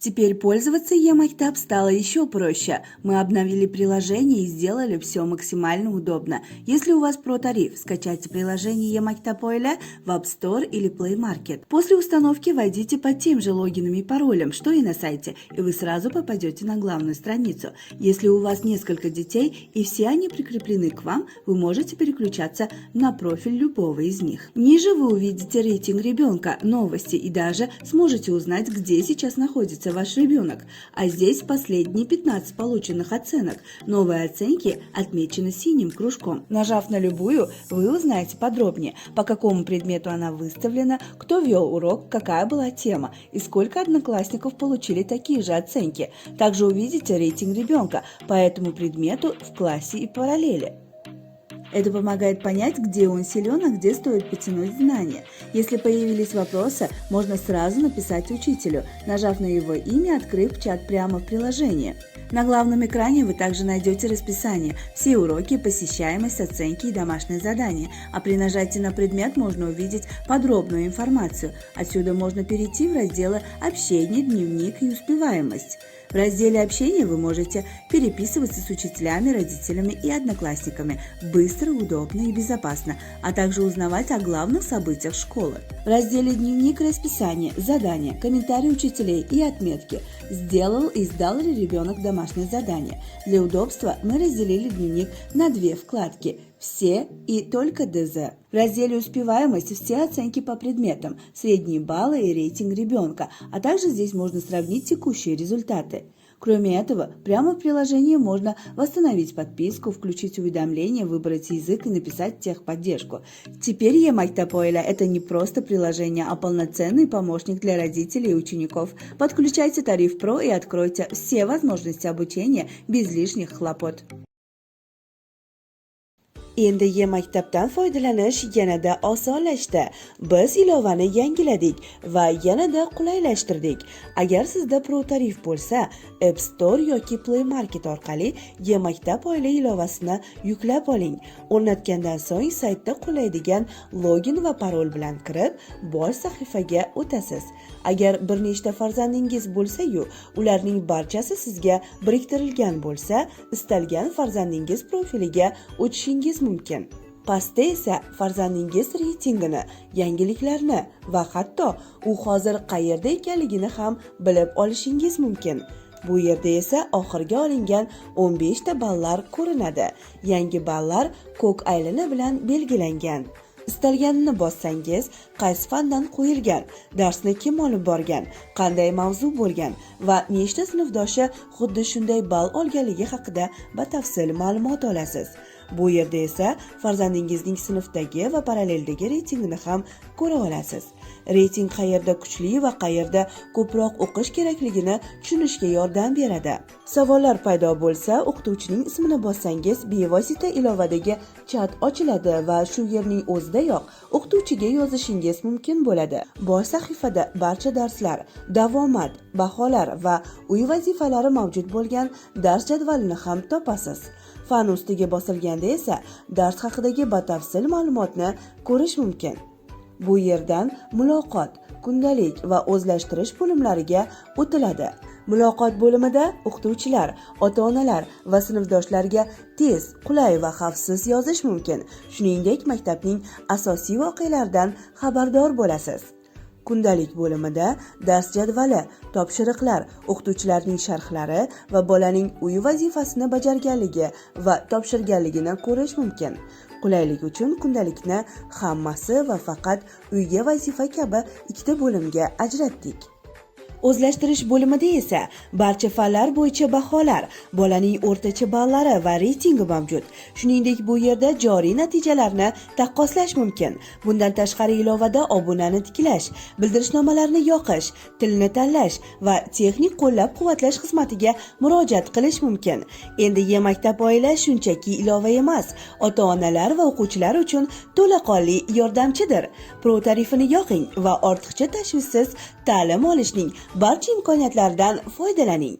Теперь пользоваться e-Maktab стало еще проще. Мы обновили приложение и сделали все максимально удобно. Если у вас про-тариф, скачайте приложение e-Maktab Oila в App Store или Play Market. После установки войдите по тем же логинам и паролям, что и на сайте, и вы сразу попадете на главную страницу. Если у вас несколько детей и все они прикреплены к вам, вы можете переключаться на профиль любого из них. Ниже вы увидите рейтинг ребенка, новости и даже сможете узнать, где сейчас находится ваш ребенок. А здесь последние 15 полученных оценок. Новые оценки отмечены синим кружком. Нажав на любую, вы узнаете подробнее, по какому предмету она выставлена, кто вел урок, какая была тема и сколько одноклассников получили такие же оценки. Также увидите рейтинг ребенка по этому предмету в классе и параллели. Это помогает понять, где он силен, а где стоит потянуть знания. Если появились вопросы, можно сразу написать учителю, нажав на его имя, открыв чат прямо в приложении. На главном экране вы также найдете расписание, все уроки, посещаемость, оценки и домашние задания. А при нажатии на предмет можно увидеть подробную информацию. Отсюда можно перейти в разделы «Общение», «Дневник» и «Успеваемость». В разделе «Общение» вы можете переписываться с учителями, родителями и одноклассниками быстро, удобно и безопасно, а также узнавать о главных событиях школы. В разделе «Дневник» расписание, задания, комментарии учителей и отметки. Сделал и сдал ли ребенок домашнее задание. Для удобства мы разделили дневник на две вкладки – «Все» и «Только ДЗ». В разделе «Успеваемость» все оценки по предметам, средние баллы и рейтинг ребенка, а также здесь можно сравнить текущие результаты. Кроме этого, прямо в приложении можно восстановить подписку, включить уведомления, выбрать язык и написать техподдержку. Теперь e-Maktab Oila – это не просто приложение, а полноценный помощник для родителей и учеников. Подключайте тариф Pro и откройте все возможности обучения без лишних хлопот. Endi e-Maktabdan foydalanish yanada osonlashdi. Biz ilovani yangiladik va yanada qulaylashtirdik. Agar sizda Pro tarif bo'lsa, App Store yoki Play Market orqali e-Maktab Oila ilovasini yuklab oling. O'rnatgandan so'ng saytda qulaydigan login va parol bilan kirib, bosh sahifaga o'tasiz. Agar bir nechta farzandingiz bo'lsa-yu, ularning barchasi sizga biriktirilgan bo'lsa, istalgan farzandingiz profiliga o'tishingiz mumkin. Pastda esa farzandingiz reytingini, yangiliklarni va hatto u hozir qayerda ekanligini ham bilib olishingiz mumkin. Bu yerda esa oxirgi olingan 15 ta ballar ko'rinadi. Yangi ballar ko'k aylana bilan belgilangan. Istalganini bossangiz, qaysi fandan qo'yilgan, darsni kim olib borgan, qanday mavzu bo'lgan va nechta sinfdoshi xuddi shunday ball olganligi haqida batafsil ma'lumot olasiz. Bu yerda esa farzandingizning sinfdagi va paralleldagi reytingini ham ko'ra olasiz. Reyting qayerda kuchli va qayerda ko'proq o'qish kerakligini tushunishga yordam beradi. Savollar paydo bo'lsa, o'qituvchining ismini bossangiz, bevosita ilovadagi chat ochiladi va shu yerning o'zidayoq o'qituvchiga yozishingiz mumkin bo'ladi. Bosh sahifada barcha darslar, davomat, baholar va uy vazifalari mavjud bo'lgan dars jadvalini ham topasiz. Fan ustiga bosilganda esa dars haqidagi batafsil ma'lumotni ko'rish mumkin. Bu yerdan muloqot, kundalik va o'zlashtirish bo'limlariga o'tiladi. Muloqot bo'limida o'qituvchilar, ota-onalar va sinfdoshlarga tez, qulay va xavfsiz yozish mumkin. Shuningdek, maktabning asosiy voqealaridan xabardor bo'lasiz. Kundalik bo'limida dars jadvali, topshiriqlar, o'qituvchilarning sharhlari va bolaning uy vazifasini bajarganligi va topshirganligini ko'rish mumkin. Qulaylik uchun kundalikni hammasi va faqat uyga vazifa kabi ikkita bo'limga ajratdik. O'zlashtirish bo'limida esa barcha fanlar bo'yicha baholar, bolaning o'rtacha ballari va reytingi mavjud. Shuningdek, bu yerda joriy natijalarni taqqoslash mumkin. Bundan tashqari ilovada obunani tiklash, bildirishnomalarni yoqish, tilni tanlash va texnik qo'llab-quvvatlash xizmatiga murojaat qilish mumkin. Endi e-Maktab Oila shunchaki ilova emas, ota-onalar va o'quvchilar uchun to'laqonli yordamchidir. Pro tarifini yoqing va ortiqcha tashvishsiz ta'lim olishning barcha imkoniyatlaridan foydalaning.